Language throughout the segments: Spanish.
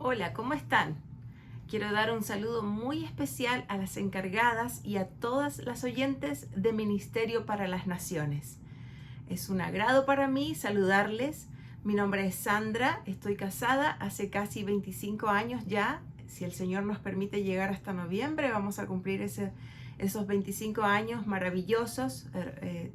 Hola, ¿cómo están? Quiero dar un saludo muy especial a las encargadas y a todas las oyentes de Ministerio para las Naciones. Es un agrado para mí saludarles. Mi nombre es Sandra, estoy casada hace casi 25 años ya. Si el Señor nos permite llegar hasta noviembre, vamos a cumplir esos 25 años maravillosos,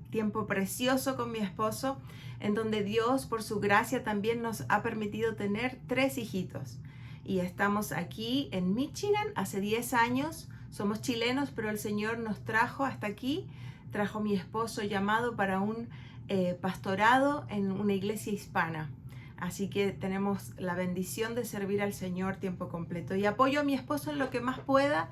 tiempo precioso con mi esposo, en donde Dios, por su gracia, también nos ha permitido tener 3 hijitos. Y estamos aquí en Michigan hace 10 años. Somos chilenos, pero el Señor nos trajo hasta aquí. Trajo a mi esposo llamado para un pastorado en una iglesia hispana. Así que tenemos la bendición de servir al Señor tiempo completo. Y apoyo a mi esposo en lo que más pueda,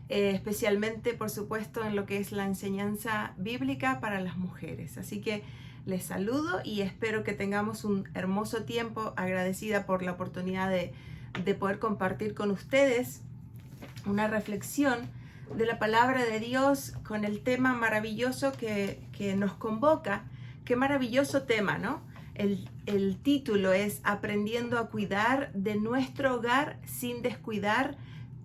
especialmente, por supuesto, en lo que es la enseñanza bíblica para las mujeres. Así que les saludo y espero que tengamos un hermoso tiempo. Agradecida por la oportunidad de poder compartir con ustedes una reflexión de la palabra de Dios con el tema maravilloso que nos convoca. Qué maravilloso tema, ¿no? El título es Aprendiendo a cuidar de nuestro hogar sin descuidar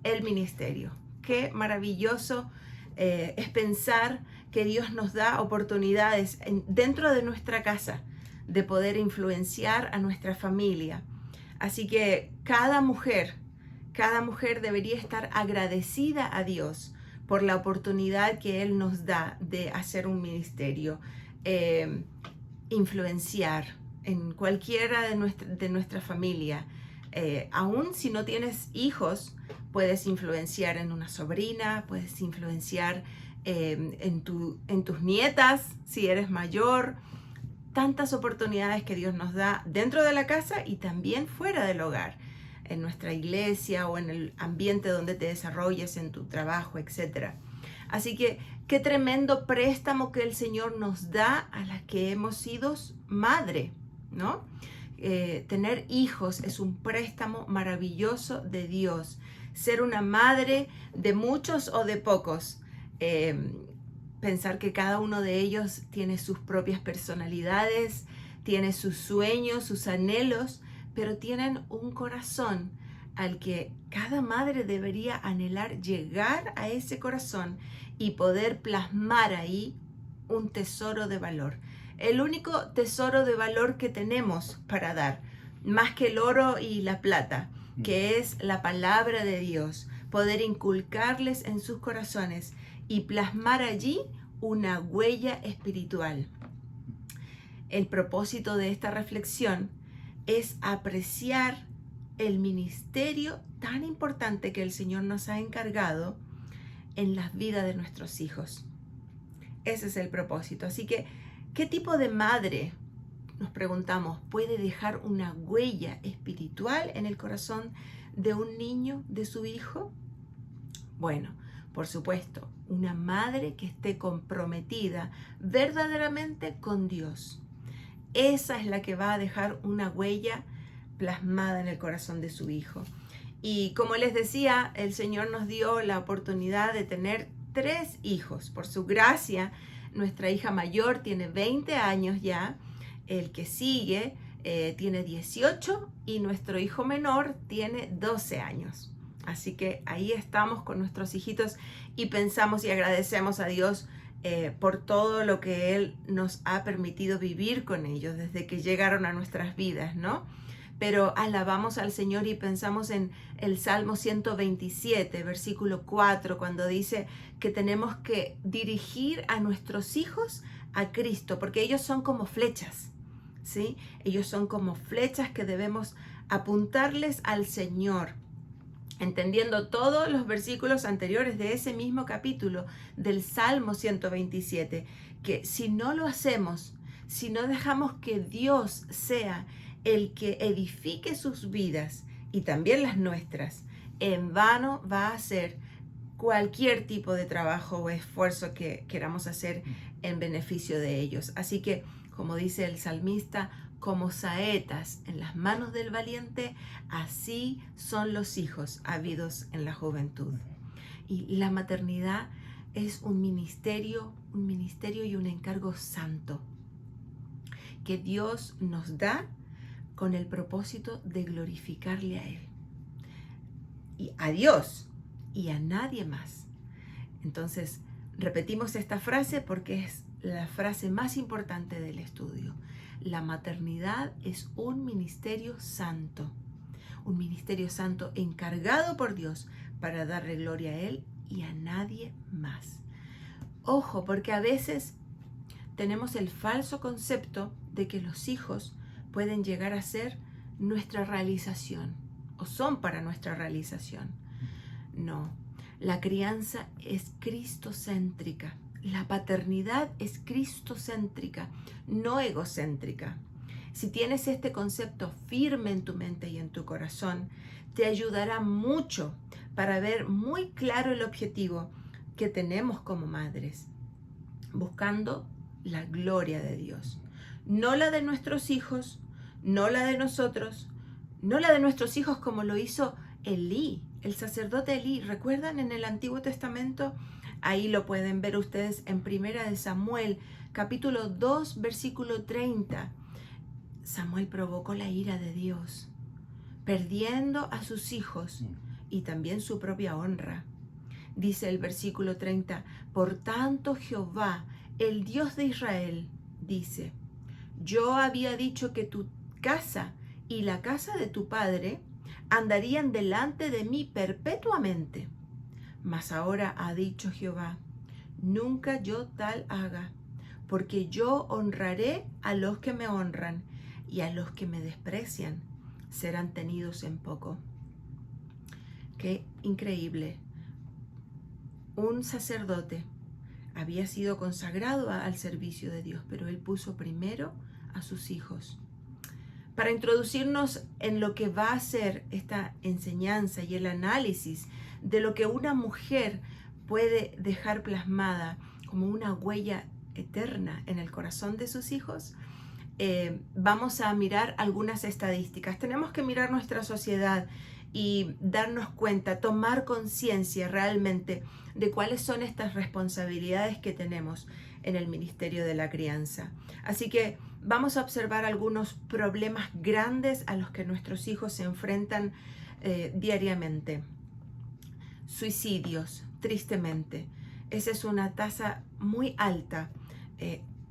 el ministerio. Qué maravilloso es pensar que Dios nos da oportunidades dentro de nuestra casa de poder influenciar a nuestra familia. Así que cada mujer debería estar agradecida a Dios por la oportunidad que Él nos da de hacer un ministerio, influenciar en cualquiera de nuestra familia. Aún si no tienes hijos, puedes influenciar en una sobrina, puedes influenciar en tus nietas, si eres mayor. Tantas oportunidades que Dios nos da dentro de la casa y también fuera del hogar, en nuestra iglesia o en el ambiente donde te desarrolles, en tu trabajo, etc. Así que qué tremendo préstamo que el Señor nos da a las que hemos sido madre, ¿no? Tener hijos es un préstamo maravilloso de Dios. Ser una madre de muchos o de pocos, pensar que cada uno de ellos tiene sus propias personalidades, tiene sus sueños, sus anhelos, pero tienen un corazón al que cada madre debería anhelar llegar a ese corazón y poder plasmar ahí un tesoro de valor. El único tesoro de valor que tenemos para dar, más que el oro y la plata, que es la palabra de Dios, poder inculcarles en sus corazones y plasmar allí una huella espiritual. El propósito de esta reflexión es apreciar el ministerio tan importante que el Señor nos ha encargado en las vidas de nuestros hijos. Ese es el propósito. Así que, ¿qué tipo de madre, nos preguntamos, puede dejar una huella espiritual en el corazón de un niño, de su hijo? Bueno, por supuesto, una madre que esté comprometida verdaderamente con Dios. Esa es la que va a dejar una huella plasmada en el corazón de su hijo. Y como les decía, el Señor nos dio la oportunidad de tener 3 hijos. Por su gracia, nuestra hija mayor tiene 20 años ya, el que sigue tiene 18 y nuestro hijo menor tiene 12 años. Así que ahí estamos con nuestros hijitos y pensamos y agradecemos a Dios por todo lo que Él nos ha permitido vivir con ellos desde que llegaron a nuestras vidas, ¿no? Pero alabamos al Señor y pensamos en el Salmo 127, versículo 4, cuando dice que tenemos que dirigir a nuestros hijos a Cristo, porque ellos son como flechas, ¿sí? Ellos son como flechas que debemos apuntarles al Señor, entendiendo todos los versículos anteriores de ese mismo capítulo del Salmo 127, que si no lo hacemos, si no dejamos que Dios sea el que edifique sus vidas y también las nuestras, en vano va a ser cualquier tipo de trabajo o esfuerzo que queramos hacer en beneficio de ellos. Así que, como dice el salmista, como saetas en las manos del valiente, así son los hijos habidos en la juventud. Y la maternidad es un ministerio y un encargo santo que Dios nos da con el propósito de glorificarle a Él. y a Dios y a nadie más. Entonces, repetimos esta frase porque es la frase más importante del estudio. La maternidad es un ministerio santo encargado por Dios para darle gloria a Él y a nadie más. Ojo, porque a veces tenemos el falso concepto de que los hijos pueden llegar a ser nuestra realización o son para nuestra realización. No, la crianza es cristocéntrica. La paternidad es cristocéntrica, no egocéntrica. Si tienes este concepto firme en tu mente y en tu corazón, te ayudará mucho para ver muy claro el objetivo que tenemos como madres, buscando la gloria de Dios. No la de nuestros hijos, no la de nosotros, no la de nuestros hijos como lo hizo Elí, el sacerdote Elí. ¿Recuerdan en el Antiguo Testamento? Ahí lo pueden ver ustedes en 1 Samuel, capítulo 2, versículo 30. Samuel provocó la ira de Dios, perdiendo a sus hijos y también su propia honra. Dice el versículo 30, por tanto Jehová, el Dios de Israel, dice, yo había dicho que tu casa y la casa de tu padre andarían delante de mí perpetuamente. Mas ahora ha dicho Jehová, nunca yo tal haga, porque yo honraré a los que me honran, y a los que me desprecian serán tenidos en poco. Qué increíble. Un sacerdote había sido consagrado al servicio de Dios, pero él puso primero a sus hijos. Para introducirnos en lo que va a ser esta enseñanza y el análisis de lo que una mujer puede dejar plasmada como una huella eterna en el corazón de sus hijos, vamos a mirar algunas estadísticas. Tenemos que mirar nuestra sociedad y darnos cuenta, tomar conciencia realmente de cuáles son estas responsabilidades que tenemos en el ministerio de la crianza. Así que vamos a observar algunos problemas grandes a los que nuestros hijos se enfrentan diariamente. Suicidios, tristemente. Esa es una tasa muy alta.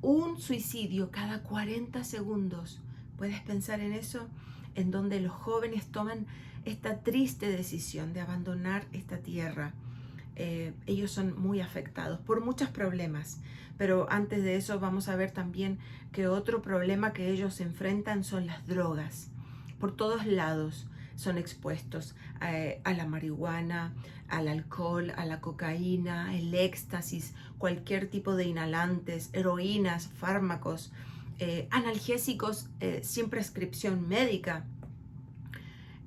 Un suicidio cada 40 segundos. ¿Puedes pensar en eso? En donde los jóvenes toman esta triste decisión de abandonar esta tierra. Ellos son muy afectados por muchos problemas, pero antes de eso vamos a ver también que otro problema que ellos enfrentan son las drogas. Por todos lados son expuestos a la marihuana, al alcohol, a la cocaína, el éxtasis, cualquier tipo de inhalantes, heroínas, fármacos, analgésicos sin prescripción médica.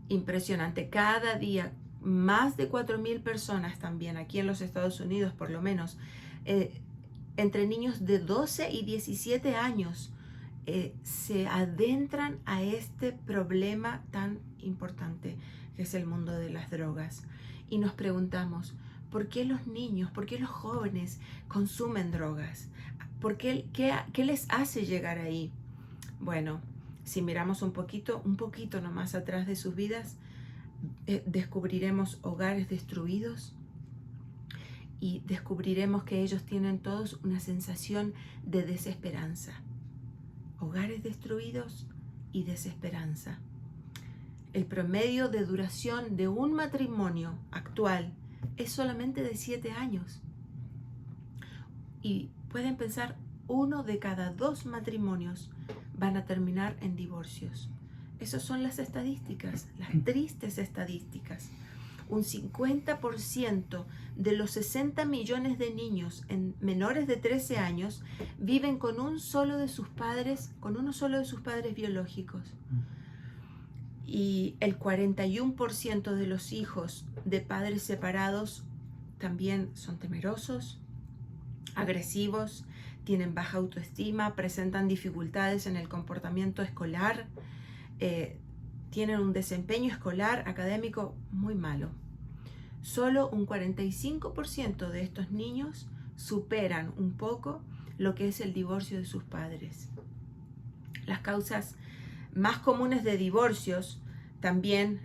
Impresionante. Cada día más de 4.000 personas también aquí en los Estados Unidos, por lo menos, entre niños de 12 y 17 años, se adentran a este problema tan importante que es el mundo de las drogas. Y nos preguntamos, ¿por qué los niños, por qué los jóvenes consumen drogas? ¿Qué les hace llegar ahí? Bueno, si miramos un poquito nomás atrás de sus vidas, descubriremos hogares destruidos y descubriremos que ellos tienen todos una sensación de desesperanza. Hogares destruidos y desesperanza. El promedio de duración de un matrimonio actual es solamente de 7 años. Y pueden pensar, 1 de cada 2 matrimonios van a terminar en divorcios. Esas son las estadísticas, las tristes estadísticas. Un 50% de los 60 millones de niños menores de 13 años viven con uno solo de sus padres biológicos. Y el 41% de los hijos de padres separados también son temerosos, agresivos, tienen baja autoestima, presentan dificultades en el comportamiento escolar, tienen un desempeño escolar académico muy malo. Solo un 45% de estos niños superan un poco lo que es el divorcio de sus padres. Las causas más comunes de divorcios también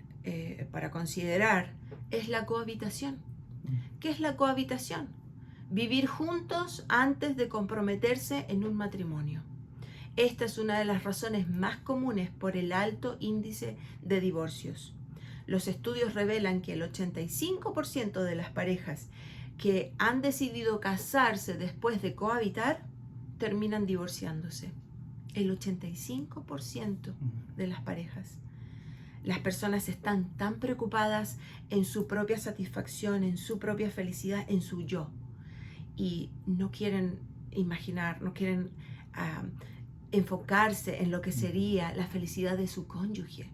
para considerar es la cohabitación. ¿Qué es la cohabitación? Vivir juntos antes de comprometerse en un matrimonio. Esta es una de las razones más comunes por el alto índice de divorcios. Los estudios revelan que el 85% de las parejas que han decidido casarse después de cohabitar terminan divorciándose. El 85% de las parejas. Las personas están tan preocupadas en su propia satisfacción, en su propia felicidad, en su yo. Y no quieren imaginar, no quieren enfocarse en lo que sería la felicidad de su cónyuge.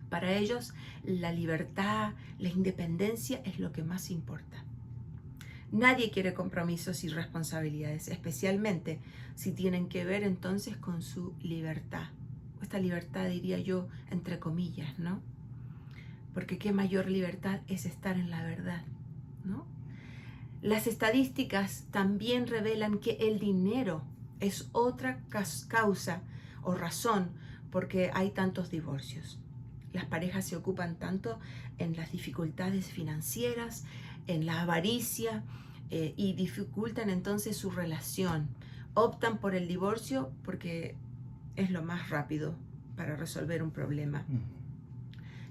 Para ellos, la libertad, la independencia es lo que más importa. Nadie quiere compromisos y responsabilidades, especialmente si tienen que ver entonces con su libertad. Esta libertad, diría yo, entre comillas, ¿no? Porque qué mayor libertad es estar en la verdad, ¿no? Las estadísticas también revelan que el dinero es otra causa o razón por qué hay tantos divorcios. Las parejas se ocupan tanto en las dificultades financieras, en la avaricia y dificultan entonces su relación. Optan por el divorcio porque es lo más rápido para resolver un problema.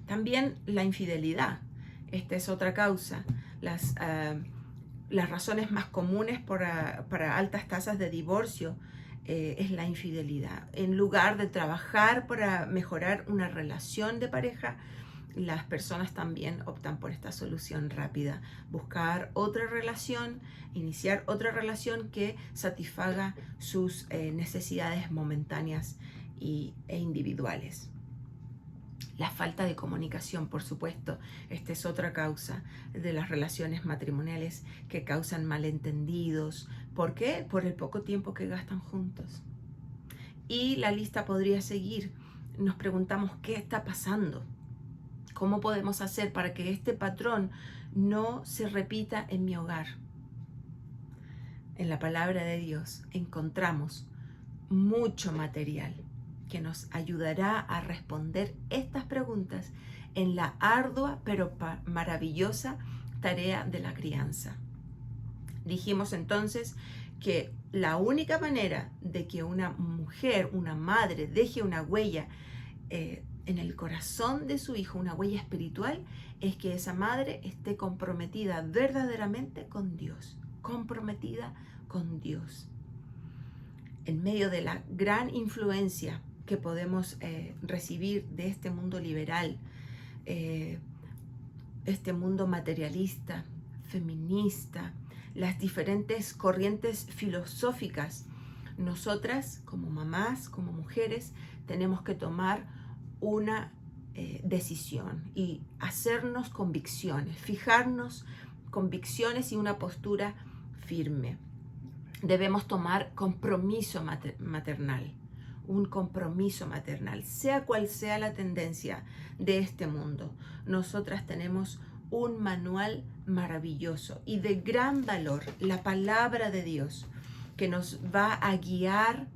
También la infidelidad. Esta es otra causa. Las razones más comunes para altas tasas de divorcio es la infidelidad. En lugar de trabajar para mejorar una relación de pareja, las personas también optan por esta solución rápida. Buscar otra relación, iniciar otra relación que satisfaga sus necesidades momentáneas e individuales. La falta de comunicación, por supuesto, esta es otra causa de las relaciones matrimoniales que causan malentendidos. ¿Por qué? Por el poco tiempo que gastan juntos. Y la lista podría seguir. Nos preguntamos qué está pasando. ¿Cómo podemos hacer para que este patrón no se repita en mi hogar? En la palabra de Dios encontramos mucho material que nos ayudará a responder estas preguntas en la ardua pero maravillosa tarea de la crianza. Dijimos entonces que la única manera de que una mujer, una madre, deje una huella en el corazón de su hijo, una huella espiritual, es que esa madre esté comprometida verdaderamente con Dios, comprometida con Dios. En medio de la gran influencia que podemos recibir de este mundo liberal, este mundo materialista, feminista, las diferentes corrientes filosóficas, nosotras como mamás, como mujeres, tenemos que tomar una decisión y hacernos convicciones, fijarnos convicciones y una postura firme. Debemos tomar compromiso maternal, un compromiso maternal, sea cual sea la tendencia de este mundo. Nosotras tenemos un manual maravilloso y de gran valor, la palabra de Dios, que nos va a guiar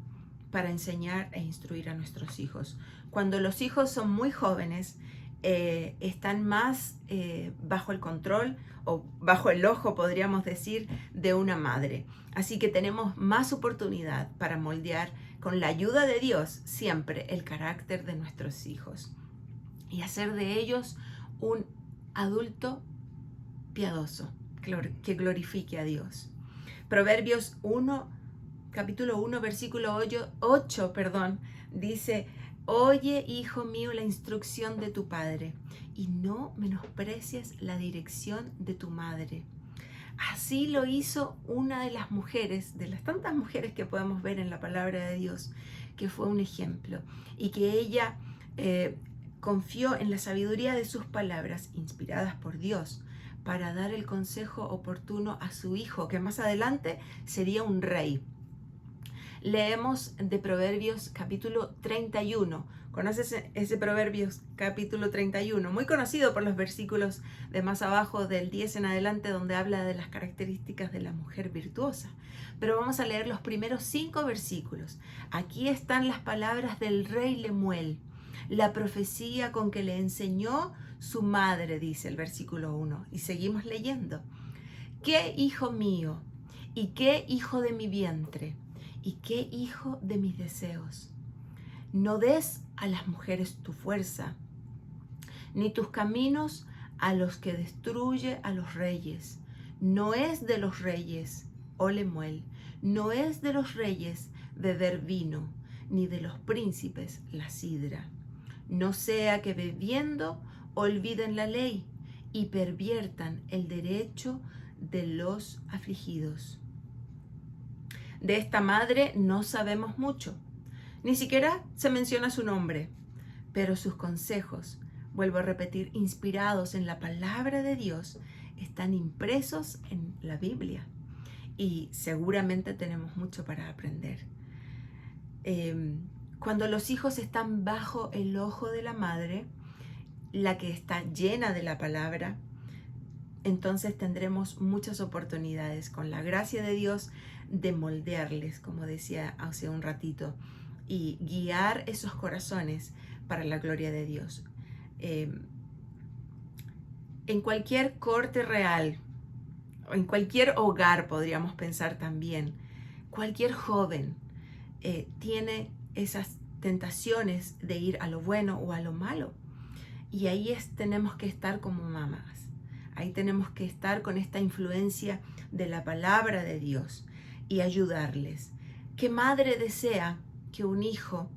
para enseñar e instruir a nuestros hijos. Cuando los hijos son muy jóvenes, están más bajo el control o bajo el ojo, podríamos decir, de una madre. Así que tenemos más oportunidad para moldear con la ayuda de Dios siempre el carácter de nuestros hijos y hacer de ellos un adulto piadoso que glorifique a Dios. Proverbios 1, capítulo 1, versículo 8, dice: Oye, hijo mío, la instrucción de tu padre, y no menosprecies la dirección de tu madre. Así lo hizo una de las mujeres, de las tantas mujeres que podemos ver en la palabra de Dios, que fue un ejemplo, y que ella confió en la sabiduría de sus palabras, inspiradas por Dios, para dar el consejo oportuno a su hijo, que más adelante sería un rey. Leemos de Proverbios capítulo 31. ¿Conoces ese Proverbios capítulo 31? Muy conocido por los versículos de más abajo del 10 en adelante, donde habla de las características de la mujer virtuosa. Pero vamos a leer los primeros 5 versículos. Aquí están las palabras del rey Lemuel. la profecía con que le enseñó su madre, dice el versículo 1. Y seguimos leyendo. ¿Qué hijo mío? ¿Y qué hijo de mi vientre? ¿Y qué hijo de mis deseos? No des a las mujeres tu fuerza, ni tus caminos a los que destruye a los reyes. No es de los reyes, oh Lemuel, no es de los reyes beber vino, ni de los príncipes la sidra. No sea que bebiendo olviden la ley y perviertan el derecho de los afligidos. De esta madre no sabemos mucho, ni siquiera se menciona su nombre, pero sus consejos, vuelvo a repetir, inspirados en la palabra de Dios, están impresos en la Biblia y seguramente tenemos mucho para aprender. Cuando los hijos están bajo el ojo de la madre, la que está llena de la palabra, entonces tendremos muchas oportunidades con la gracia de Dios de moldearles, como decía hace un ratito, y guiar esos corazones para la gloria de Dios. En cualquier corte real, o en cualquier hogar podríamos pensar también, cualquier joven tiene esas tentaciones de ir a lo bueno o a lo malo. Y ahí tenemos que estar como mamás. Ahí tenemos que estar con esta influencia de la palabra de Dios y ayudarles. ¿Qué madre desea que un hijo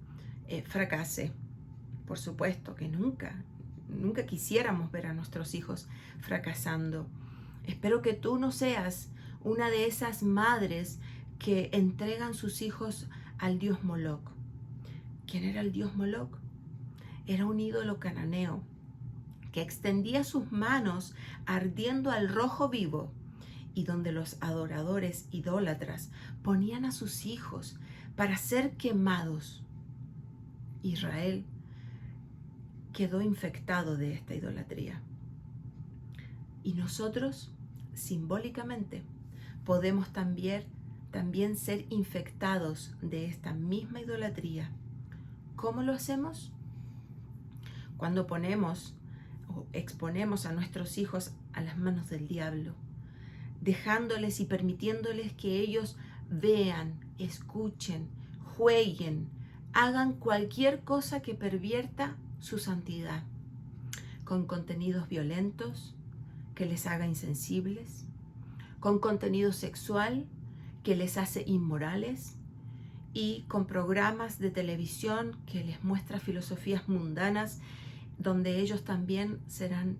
fracase? Por supuesto que nunca quisiéramos ver a nuestros hijos fracasando. Espero que tú no seas una de esas madres que entregan sus hijos al dios Moloc. ¿Quién era el dios Moloc? Era un ídolo cananeo que extendía sus manos ardiendo al rojo vivo y donde los adoradores idólatras ponían a sus hijos para ser quemados. Israel quedó infectado de esta idolatría. Y nosotros, simbólicamente, podemos también ser infectados de esta misma idolatría. ¿Cómo lo hacemos? Cuando ponemos o exponemos a nuestros hijos a las manos del diablo, dejándoles y permitiéndoles que ellos vean, escuchen, jueguen, hagan cualquier cosa que pervierta su santidad, con contenidos violentos que les haga insensibles, con contenido sexual que les hace inmorales y con programas de televisión que les muestra filosofías mundanas donde ellos también serán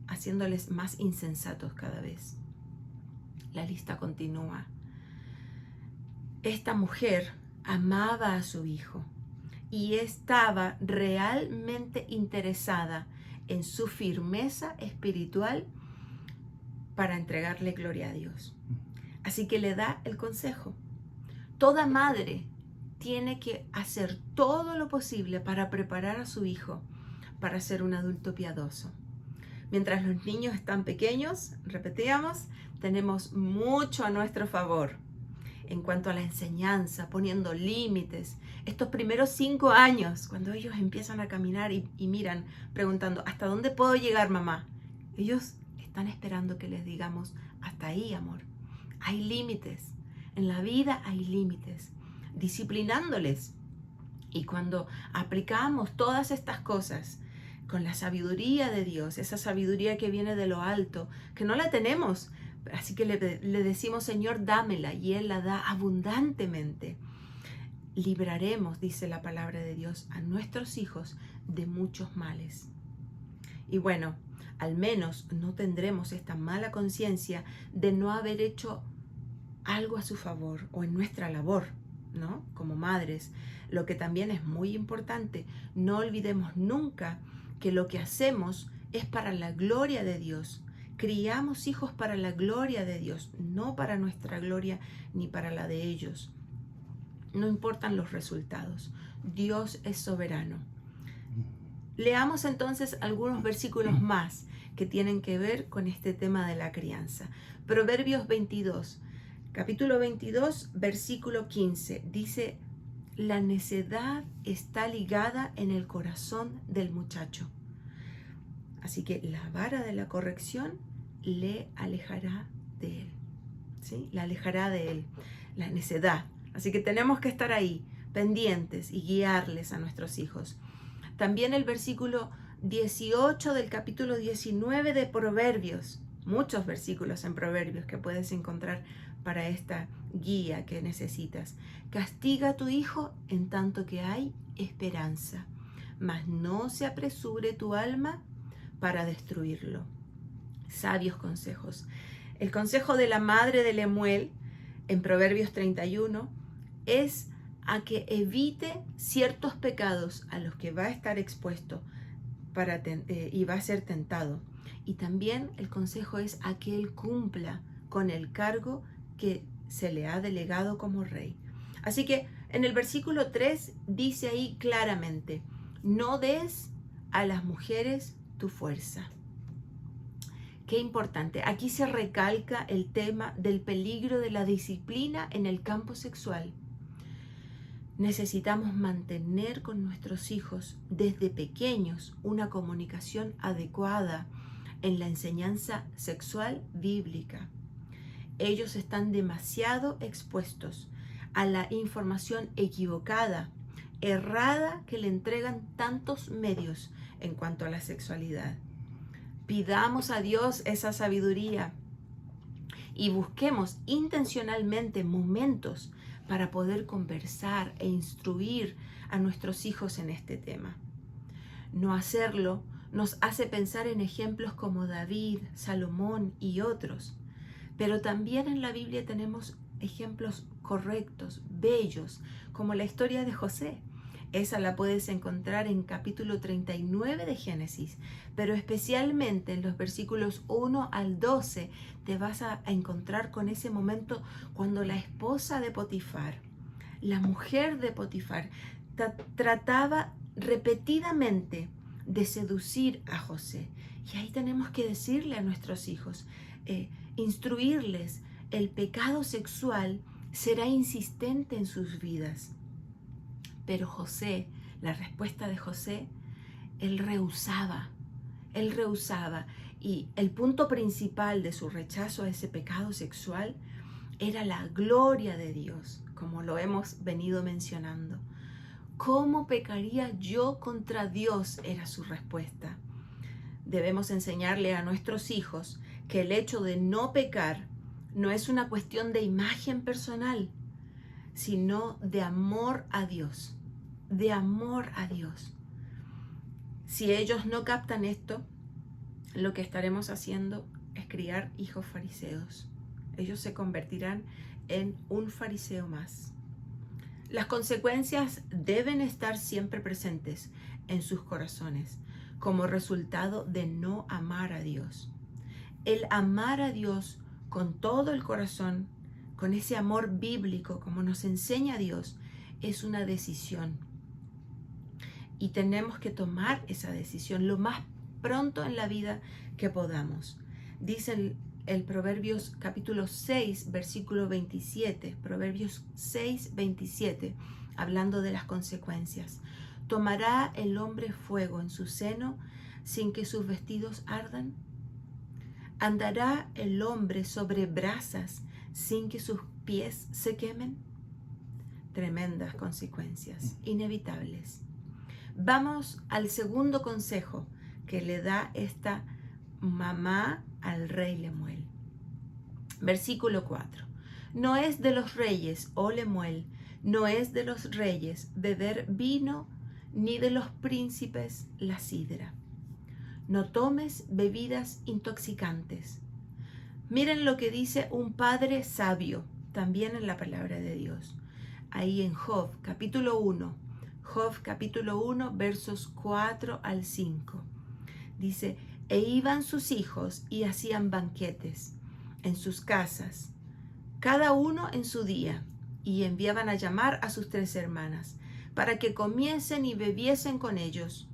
haciéndoles más insensatos cada vez. La lista continúa. Esta mujer amaba a su hijo y estaba realmente interesada en su firmeza espiritual para entregarle gloria a Dios. Así que le da el consejo. Toda madre tiene que hacer todo lo posible para preparar a su hijo para ser un adulto piadoso. Mientras los niños están pequeños, repetíamos, tenemos mucho a nuestro favor en cuanto a la enseñanza, poniendo límites. Estos primeros 5 años, cuando ellos empiezan a caminar y miran, preguntando, ¿hasta dónde puedo llegar, mamá? Ellos están esperando que les digamos, hasta ahí, amor. Hay límites. En la vida hay límites. Disciplinándoles. Y cuando aplicamos todas estas cosas con la sabiduría de Dios, esa sabiduría que viene de lo alto, que no la tenemos, así que le decimos, Señor, dámela, y Él la da abundantemente. Libraremos, dice la palabra de Dios, a nuestros hijos de muchos males. Y bueno, al menos no tendremos esta mala conciencia de no haber hecho algo a su favor o en nuestra labor, ¿no? Como madres. Lo que también es muy importante, no olvidemos nunca que lo que hacemos es para la gloria de Dios. Criamos hijos para la gloria de Dios, no para nuestra gloria ni para la de ellos. No importan los resultados. Dios es soberano. Leamos entonces algunos versículos más que tienen que ver con este tema de la crianza. Proverbios 22, capítulo 22, versículo 15, dice La necedad está ligada en el corazón del muchacho. Así que la vara de la corrección le alejará de él. ¿Sí? La alejará de él, la necedad. Así que tenemos que estar ahí, pendientes y guiarles a nuestros hijos. También el versículo 18 del capítulo 19 de Proverbios. Muchos versículos en Proverbios que puedes encontrar para esta guía que necesitas. Castiga a tu hijo en tanto que hay esperanza, mas no se apresure tu alma para destruirlo. Sabios consejos. El consejo de la madre de Lemuel en Proverbios 31 es a que evite ciertos pecados a los que va a estar expuesto y va a ser tentado. Y también el consejo es a que él cumpla con el cargo que se le ha delegado como rey. Así que en el versículo 3 dice ahí claramente: no des a las mujeres tu fuerza. Qué importante. Aquí se recalca el tema del peligro de la disciplina en el campo sexual. Necesitamos mantener con nuestros hijos desde pequeños una comunicación adecuada en la enseñanza sexual bíblica. Ellos están demasiado expuestos a la información equivocada, errada que le entregan tantos medios en cuanto a la sexualidad. Pidamos a Dios esa sabiduría y busquemos intencionalmente momentos para poder conversar e instruir a nuestros hijos en este tema. No hacerlo nos hace pensar en ejemplos como David, Salomón y otros, pero también en la Biblia tenemos ejemplos correctos, bellos, como la historia de José. Esa la puedes encontrar en capítulo 39 de Génesis, pero especialmente en los versículos 1 al 12 te vas a encontrar con ese momento cuando la esposa de Potifar, la mujer de Potifar, trataba repetidamente de seducir a José. Y ahí tenemos que decirle a nuestros hijos, instruirles, el pecado sexual será insistente en sus vidas. Pero José, la respuesta de José, él rehusaba. Y el punto principal de su rechazo a ese pecado sexual era la gloria de Dios, como lo hemos venido mencionando. ¿Cómo pecaría yo contra Dios? Era su respuesta. Debemos enseñarle a nuestros hijos que el hecho de no pecar no es una cuestión de imagen personal, sino de amor a Dios, de amor a Dios. Si ellos no captan esto, lo que estaremos haciendo es criar hijos fariseos. Ellos se convertirán en un fariseo más. Las consecuencias deben estar siempre presentes en sus corazones como resultado de no amar a Dios. El amar a Dios con todo el corazón, con ese amor bíblico como nos enseña Dios, es una decisión. Y tenemos que tomar esa decisión lo más pronto en la vida que podamos. Dice el Proverbios capítulo 6, versículo 27, Proverbios 6, 27, hablando de las consecuencias. ¿Tomará el hombre fuego en su seno sin que sus vestidos ardan? ¿Andará el hombre sobre brasas sin que sus pies se quemen? Tremendas consecuencias, inevitables. Vamos al segundo consejo que le da esta mamá al rey Lemuel. Versículo 4. No es de los reyes, oh Lemuel, no es de los reyes beber vino, ni de los príncipes la sidra. No tomes bebidas intoxicantes. Miren lo que dice un padre sabio, también en la palabra de Dios. Ahí en Job, capítulo 1. Job, capítulo 1, versos 4 al 5. Dice, e iban sus hijos y hacían banquetes en sus casas, cada uno en su día, y enviaban a llamar a sus 3 hermanas, para que comiesen y bebiesen con ellos.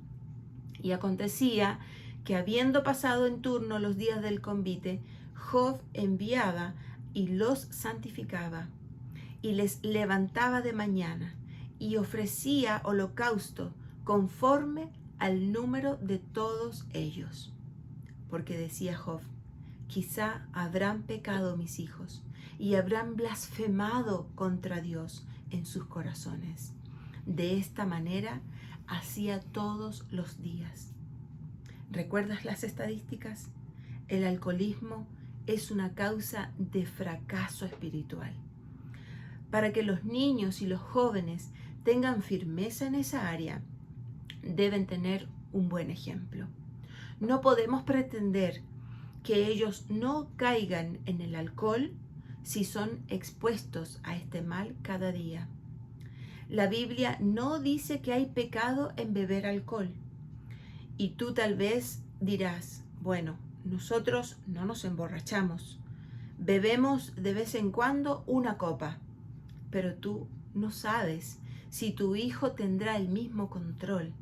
Y acontecía que habiendo pasado en turno los días del convite, Job enviaba y los santificaba, y les levantaba de mañana, y ofrecía holocausto conforme al número de todos ellos. Porque decía Job, quizá habrán pecado mis hijos y habrán blasfemado contra Dios en sus corazones. De esta manera hacía todos los días. ¿Recuerdas las estadísticas? El alcoholismo es una causa de fracaso espiritual. Para que los niños y los jóvenes tengan firmeza en esa área, deben tener un buen ejemplo. No podemos pretender que ellos no caigan en el alcohol si son expuestos a este mal cada día. La Biblia no dice que hay pecado en beber alcohol. Y tú tal vez dirás, bueno, nosotros no nos emborrachamos. Bebemos de vez en cuando una copa. Pero tú no sabes si tu hijo tendrá el mismo control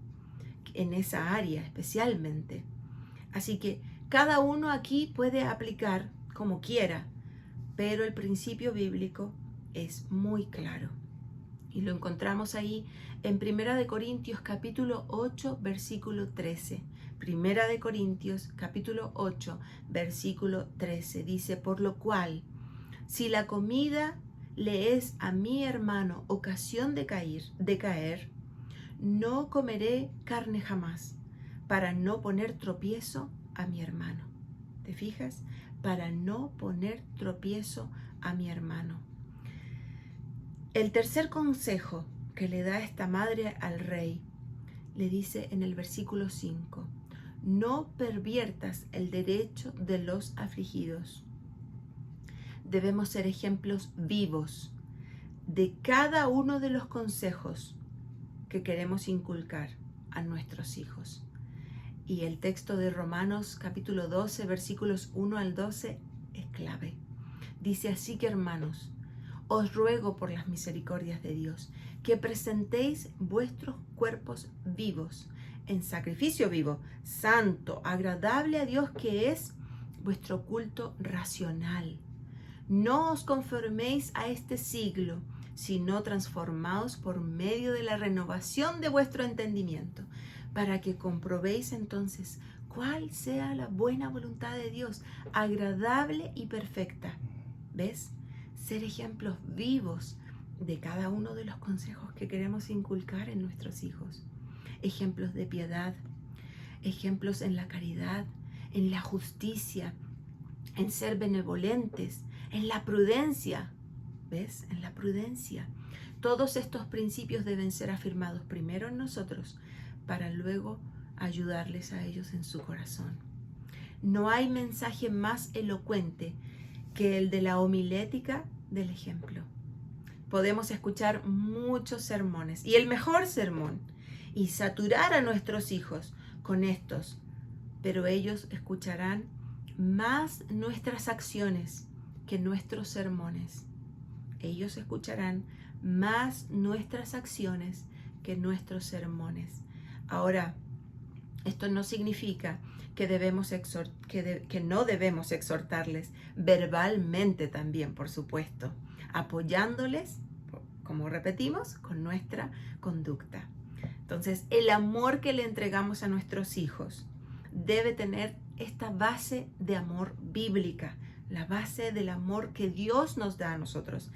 en esa área especialmente. Así que cada uno aquí puede aplicar como quiera, pero el principio bíblico es muy claro. Y lo encontramos ahí en 1 Corintios capítulo 8, versículo 13. 1 Corintios capítulo 8, versículo 13. Dice, por lo cual, si la comida le es a mi hermano ocasión de caer, no comeré carne jamás, para no poner tropiezo a mi hermano. ¿Te fijas? Para no poner tropiezo a mi hermano. El tercer consejo que le da esta madre al rey, le dice en el versículo 5, no perviertas el derecho de los afligidos. Debemos ser ejemplos vivos de cada uno de los consejos que queremos inculcar a nuestros hijos. Y el texto de Romanos capítulo 12, versículos 1 al 12 es clave. Dice así que, hermanos, os ruego por las misericordias de Dios que presentéis vuestros cuerpos vivos, en sacrificio vivo, santo, agradable a Dios, que es vuestro culto racional. No os conforméis a este siglo, sino transformaos por medio de la renovación de vuestro entendimiento, para que comprobéis entonces cuál sea la buena voluntad de Dios, agradable y perfecta. ¿Ves? Ser ejemplos vivos de cada uno de los consejos que queremos inculcar en nuestros hijos. Ejemplos de piedad, ejemplos en la caridad, en la justicia, en ser benevolentes, en la prudencia. ¿Ves? En la prudencia. Todos estos principios deben ser afirmados primero en nosotros para luego ayudarles a ellos en su corazón. No hay mensaje más elocuente que el de la homilética del ejemplo. Podemos escuchar muchos sermones y el mejor sermón y saturar a nuestros hijos con estos, pero ellos escucharán más nuestras acciones que nuestros sermones. Ellos escucharán más nuestras acciones que nuestros sermones. Ahora, esto no significa que no debemos exhortarles verbalmente también, por supuesto, apoyándoles, como repetimos, con nuestra conducta. Entonces, el amor que le entregamos a nuestros hijos debe tener esta base de amor bíblica, la base del amor que Dios nos da a nosotros.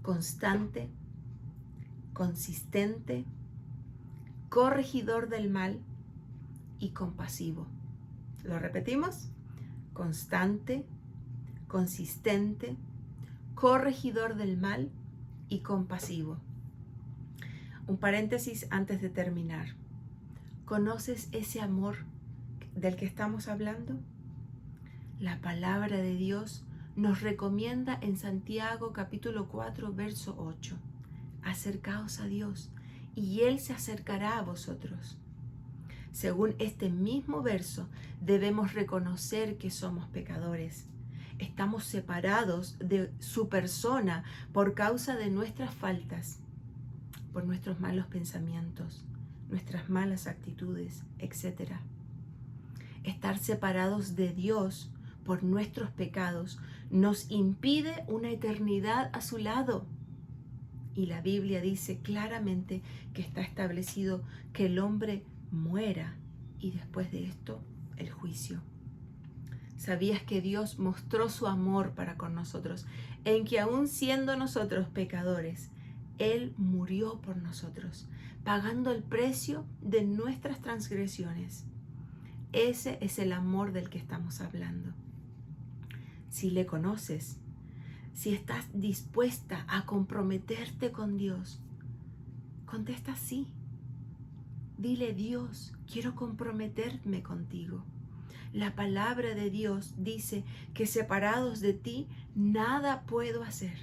Constante, consistente, corregidor del mal y compasivo. ¿Lo repetimos? Constante, consistente, corregidor del mal y compasivo. Un paréntesis antes de terminar. ¿Conoces ese amor del que estamos hablando? La palabra de Dios nos recomienda en Santiago capítulo 4, verso 8. Acercaos a Dios y Él se acercará a vosotros. Según este mismo verso, debemos reconocer que somos pecadores. Estamos separados de su persona por causa de nuestras faltas, por nuestros malos pensamientos, nuestras malas actitudes, etc. Estar separados de Dios por nuestros pecados nos impide una eternidad a su lado. Y la Biblia dice claramente que está establecido que el hombre muera y después de esto el juicio. ¿Sabías que Dios mostró su amor para con nosotros en que aun siendo nosotros pecadores, Él murió por nosotros, pagando el precio de nuestras transgresiones? Ese es el amor del que estamos hablando. Si le conoces, si estás dispuesta a comprometerte con Dios, contesta sí. Dile: Dios, quiero comprometerme contigo. La palabra de Dios dice que separados de ti nada puedo hacer.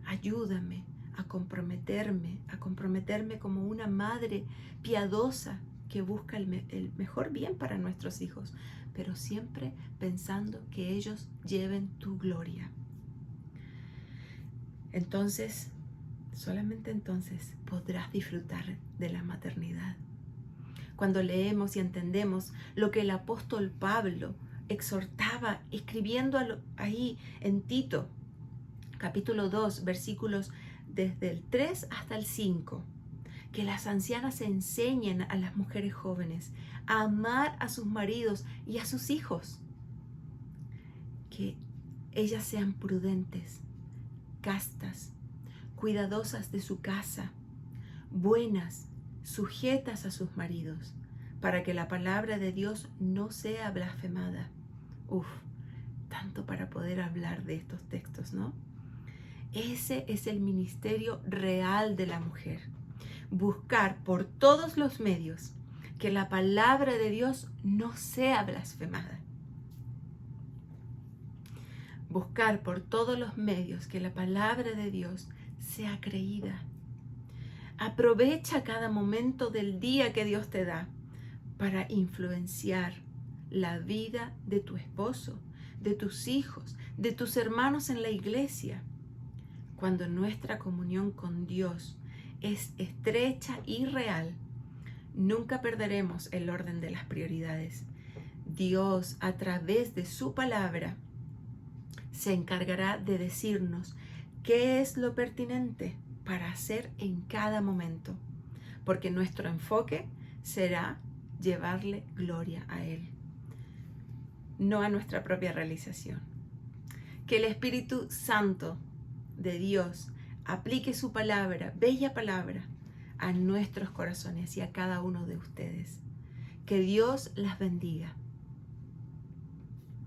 Ayúdame a comprometerme como una madre piadosa que busca el mejor bien para nuestros hijos, pero siempre pensando que ellos lleven tu gloria. Entonces, solamente entonces podrás disfrutar de la maternidad. Cuando leemos y entendemos lo que el apóstol Pablo exhortaba, escribiendo ahí en Tito, capítulo 2, versículos desde el 3 hasta el 5, que las ancianas enseñen a las mujeres jóvenes a amar a sus maridos y a sus hijos, que ellas sean prudentes, castas, cuidadosas de su casa, buenas, sujetas a sus maridos, para que la palabra de Dios no sea blasfemada. Tanto para poder hablar de estos textos, ¿no? Ese es el ministerio real de la mujer. Buscar por todos los medios que la palabra de Dios no sea blasfemada. Buscar por todos los medios que la palabra de Dios sea creída. Aprovecha cada momento del día que Dios te da para influenciar la vida de tu esposo, de tus hijos, de tus hermanos en la iglesia. Cuando nuestra comunión con Dios es estrecha y real, nunca perderemos el orden de las prioridades. Dios, a través de su palabra, se encargará de decirnos qué es lo pertinente para hacer en cada momento, porque nuestro enfoque será llevarle gloria a Él, no a nuestra propia realización. Que el Espíritu Santo de Dios aplique su palabra, bella palabra, a nuestros corazones y a cada uno de ustedes. Que Dios las bendiga.